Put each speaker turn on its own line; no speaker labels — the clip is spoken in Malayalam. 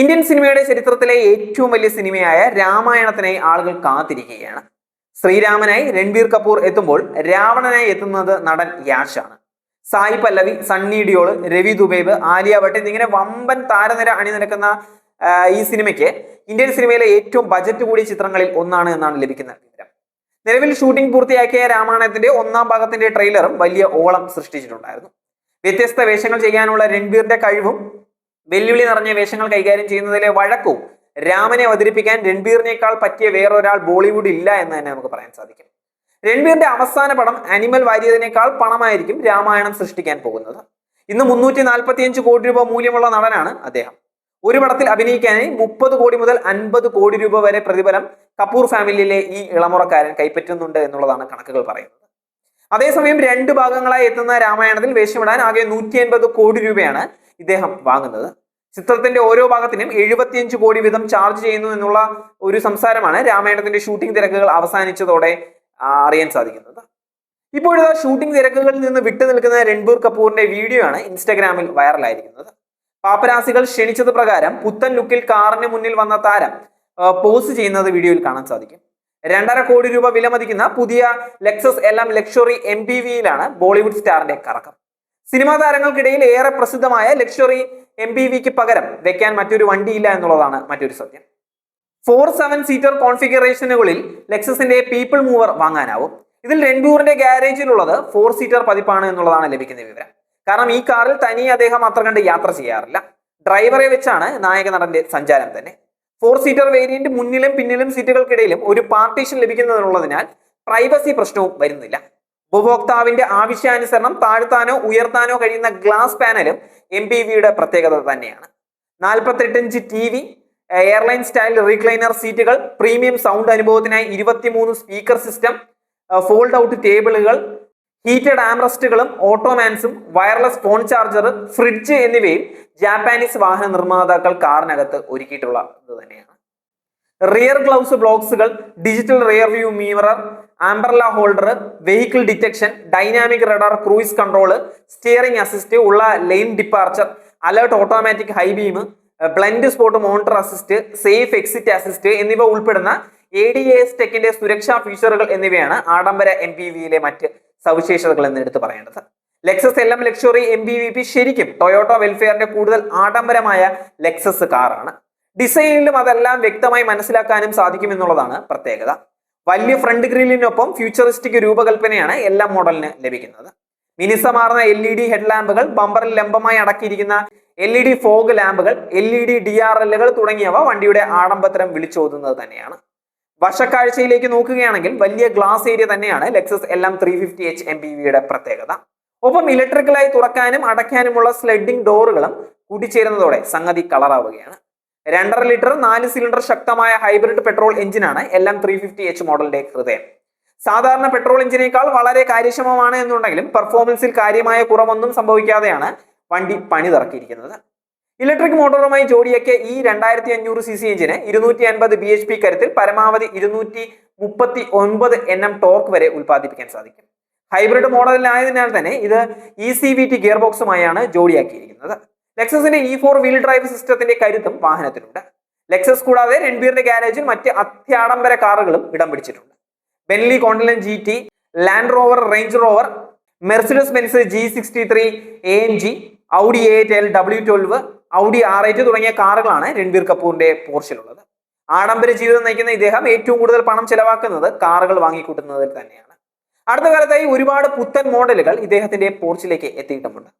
ഇന്ത്യൻ സിനിമയുടെ ചരിത്രത്തിലെ ഏറ്റവും വലിയ സിനിമയായ രാമായണത്തിനായി ആളുകൾ കാത്തിരിക്കുകയാണ്. ശ്രീരാമനായി രൺബീർ കപൂർ എത്തുമ്പോൾ രാവണനായി എത്തുന്നത് നടൻ യാഷാണ്. സായി പല്ലവി, സണ്ണി ഡിയോൾ, രവി ദുബൈബ്, ആലിയ ഭട്ട് എന്നിങ്ങനെ വമ്പൻ താരനിര അണിനിരക്കുന്ന ഈ സിനിമയ്ക്ക് ഇന്ത്യൻ സിനിമയിലെ ഏറ്റവും ബജറ്റ് കൂടിയ ചിത്രങ്ങളിൽ ഒന്നാണ് എന്നാണ് ലഭിക്കുന്ന വിവരം. നിലവിൽ ഷൂട്ടിംഗ് പൂർത്തിയാക്കിയ രാമായണത്തിന്റെ ഒന്നാം ഭാഗത്തിന്റെ ട്രെയിലറും വലിയ ഓളം സൃഷ്ടിച്ചിട്ടുണ്ടായിരുന്നു. വ്യത്യസ്ത വേഷങ്ങൾ ചെയ്യാനുള്ള രൺബീറിന്റെ കഴിവും വെല്ലുവിളി നിറഞ്ഞ വേഷങ്ങൾ കൈകാര്യം ചെയ്യുന്നതിലെ വഴക്കവും രാമനെ അവതരിപ്പിക്കാൻ രൺബീറിനേക്കാൾ പറ്റിയ വേറൊരാൾ ബോളിവുഡ് ഇല്ല എന്ന് തന്നെ നമുക്ക് പറയാൻ സാധിക്കും. രൺബീറിന്റെ അവസാന പടം അനിമൽ വാരിയതിനേക്കാൾ പണമായിരിക്കും രാമായണം സൃഷ്ടിക്കാൻ പോകുന്നത്. ഇന്ന് 345 കോടി രൂപ മൂല്യമുള്ള നടനാണ് അദ്ദേഹം. ഒരു പടത്തിൽ അഭിനയിക്കാനായി 30 കോടി മുതൽ 50 കോടി രൂപ വരെ പ്രതിഫലം കപൂർ ഫാമിലിയിലെ ഈ ഇളമുറക്കാരൻ കൈപ്പറ്റുന്നുണ്ട് എന്നുള്ളതാണ് കണക്കുകൾ പറയുന്നത്. അതേസമയം 2 ഭാഗങ്ങളായി എത്തുന്ന രാമായണത്തിൽ വേഷമിടാൻ ആകെ 150 കോടി രൂപയാണ് ഇദ്ദേഹം വാങ്ങുന്നത്. ചിത്രത്തിന്റെ ഓരോ ഭാഗത്തിനും 75 കോടി വീതം ചാർജ് ചെയ്യുന്നു എന്നുള്ള ഒരു സംസാരമാണ് രാമായണത്തിന്റെ ഷൂട്ടിംഗ് തിരക്കുകൾ അവസാനിച്ചതോടെ അറിയാൻ സാധിക്കുന്നത്. ഇപ്പോഴത്തെ ഷൂട്ടിംഗ് തിരക്കുകളിൽ നിന്ന് വിട്ടു നിൽക്കുന്ന രൺബീർ കപൂറിന്റെ വീഡിയോ ആണ് ഇൻസ്റ്റഗ്രാമിൽ വൈറലായിരിക്കുന്നത്. പാപ്പരാസികൾ ക്ഷണിച്ചത് പ്രകാരം പുത്തൻ ലുക്കിൽ കാറിന് മുന്നിൽ വന്ന താരം പോസ് ചെയ്യുന്നത് വീഡിയോയിൽ കാണാൻ സാധിക്കും. 2.5 കോടി രൂപ വിലമതിക്കുന്ന പുതിയ ലെക്സസ് LM ലക്ഷറി MPVയിലാണ് ബോളിവുഡ് സ്റ്റാറിന്റെ കറക്കം. സിനിമാ താരങ്ങൾക്കിടയിൽ ഏറെ പ്രസിദ്ധമായ ലക്ഷറി MPVക്ക് പകരം വെക്കാൻ മറ്റൊരു വണ്ടിയില്ല എന്നുള്ളതാണ് മറ്റൊരു സത്യം. 4-7 സീറ്റർ കോൺഫിഗറേഷനുകളിൽ ലെക്സസിന്റെ പീപ്പിൾ മൂവർ വാങ്ങാനാവും. ഇതിൽ രൺബീറിന്റെ ഗാരേജിലുള്ളത് 4 സീറ്റർ പതിപ്പാണ് എന്നുള്ളതാണ് ലഭിക്കുന്ന വിവരം. കാരണം ഈ കാറിൽ തനിയെ അദ്ദേഹം അത്ര കണ്ട് യാത്ര ചെയ്യാറില്ല. ഡ്രൈവറെ വെച്ചാണ് നായക നടന്റെ സഞ്ചാരം തന്നെ. 4 സീറ്റർ വേരിയന്റ് മുന്നിലും പിന്നിലും സീറ്റുകൾക്കിടയിലും ഒരു പാർട്ടീഷൻ ലഭിക്കുന്നതിനുള്ളതിനാൽ പ്രൈവസി പ്രശ്നവും വരുന്നില്ല. ഉപഭോക്താവിന്റെ ആവശ്യാനുസരണം താഴ്ത്താനോ ഉയർത്താനോ കഴിയുന്ന ഗ്ലാസ് പാനലും MPVയുടെ പ്രത്യേകത തന്നെയാണ്. 48 inch TV, airline style recliner സീറ്റുകൾ, പ്രീമിയം സൗണ്ട് അനുഭവത്തിനായി 23 സ്പീക്കർ സിസ്റ്റം, ഫോൾഡ് ഔട്ട് ടേബിളുകൾ, ഹീറ്റഡ് ആംറസ്റ്റുകളും ഓട്ടോമാൻസും, വയർലെസ് ഫോൺ ചാർജർ, ഫ്രിഡ്ജ് എന്നിവയും ജാപ്പാനീസ് വാഹന നിർമ്മാതാക്കൾ കാറിനകത്ത് ഒരുക്കിയിട്ടുള്ളത് തന്നെയാണ്. റിയർ ഗ്ലൗസ് ബ്ലോക്സുകൾ, digital rear view mirror, umbrella holder, vehicle detection, dynamic radar, cruise control, steering assist ഉള്ള lane departure, alert automatic high beam, blind spot monitor assist, safe exit assist എന്നിവ ഉൾപ്പെടുന്ന ADAS ടെക്കിന്റെ സുരക്ഷാ ഫീച്ചറുകൾ എന്നിവയാണ് ആഡംബര MPVയിലെ മറ്റ് സവിശേഷതകൾ എന്ന് എടുത്തു പറയേണ്ടത്. ലെക്സസ് LM ലക്ഷറി MPV ശരിക്കും ടൊയോട്ട വെൽഫെയറിന്റെ കൂടുതൽ ആഡംബരമായ ലെക്സസ് കാറാണ്. ഡിസൈനിലും അതെല്ലാം വ്യക്തമായി മനസ്സിലാക്കാനും സാധിക്കുമെന്നുള്ളതാണ് പ്രത്യേകത. വലിയ ഫ്രണ്ട് ഗ്രില്ലിനൊപ്പം ഫ്യൂച്ചറിസ്റ്റിക് രൂപകൽപ്പനയാണ് എല്ലാ മോഡലിന് ലഭിക്കുന്നത്. മിനുസമാർന്ന LED ഹെഡ്ലാമ്പുകൾ, ബമ്പറിൽ ലംബമായി അടക്കിയിരിക്കുന്ന LED ഫോഗ് ലാമ്പുകൾ, LED DRLകൾ തുടങ്ങിയവ വണ്ടിയുടെ ആഡംബരം വിളിച്ചോതുന്നത് തന്നെയാണ്. വശക്കാഴ്ചയിലേക്ക് നോക്കുകയാണെങ്കിൽ വലിയ ഗ്ലാസ് ഏരിയ തന്നെയാണ് ലെക്സസ് LM 350h MPVയുടെ പ്രത്യേകത. ഒപ്പം ഇലക്ട്രിക്കലായി തുറക്കാനും അടയ്ക്കാനുമുള്ള സ്ലൈഡിംഗ് ഡോറുകളും കൂട്ടിച്ചേരുന്നതോടെ സംഗതി കളറാവുകയാണ്. 2.5 ലിറ്റർ 4 സിലിണ്ടർ ശക്തമായ ഹൈബ്രിഡ് പെട്രോൾ എഞ്ചിനാണ് LM 350h മോഡലിന്റെ ഹൃദയം. സാധാരണ പെട്രോൾ എഞ്ചിനേക്കാൾ വളരെ കാര്യക്ഷമമാണ് എന്നുണ്ടെങ്കിലും പെർഫോമൻസിൽ കാര്യമായ കുറവൊന്നും സംഭവിക്കാതെയാണ് വണ്ടി പണിതിറക്കിയിരിക്കുന്നത്. ഇലക്ട്രിക് മോട്ടോറുമായി ജോഡിയാക്കിയ ഈ 2500cc എഞ്ചിന് 250 bhp കരുത്തിൽ പരമാവധി 239 Nm ടോർക്ക് വരെ ഉൽപ്പാദിപ്പിക്കാൻ സാധിക്കും. ഹൈബ്രിഡ് മോഡലിനായതിനാൽ തന്നെ ഇത് ECVT ഗിയർ ബോക്സുമായാണ് ജോഡിയാക്കിയിരിക്കുന്നത്. ലെക്സസിന്റെ E4 വീൽ ഡ്രൈവ് സിസ്റ്റത്തിന്റെ കരുത്തും വാഹനത്തിനുണ്ട്. ലെക്സസ് കൂടാതെ രൺബീറിന്റെ ഗാരേജിൽ മറ്റ് അത്യാഡംബര കാറുകളും ഇടം പിടിച്ചിട്ടുണ്ട്. Bentley continental GT, land rover range rover, Mercedes Benz G63 AMG, Audi A8 L W12, Audi R8 തുടങ്ങിയ കാറുകളാണ് രൺബീർ കപൂറിന്റെ പോർഷിലുള്ളത്. ആഡംബര ജീവിതം നയിക്കുന്ന ഇദ്ദേഹം ഏറ്റവും കൂടുതൽ പണം ചെലവാക്കുന്നത് കാറുകൾ വാങ്ങിക്കൂട്ടുന്നതിൽ തന്നെയാണ്. അടുത്ത കാലത്തായി ഒരുപാട് പുത്തൻ മോഡലുകൾ ഇദ്ദേഹത്തിന്റെ പോർച്ചിലേക്ക് എത്തിയിട്ടുമുണ്ട്.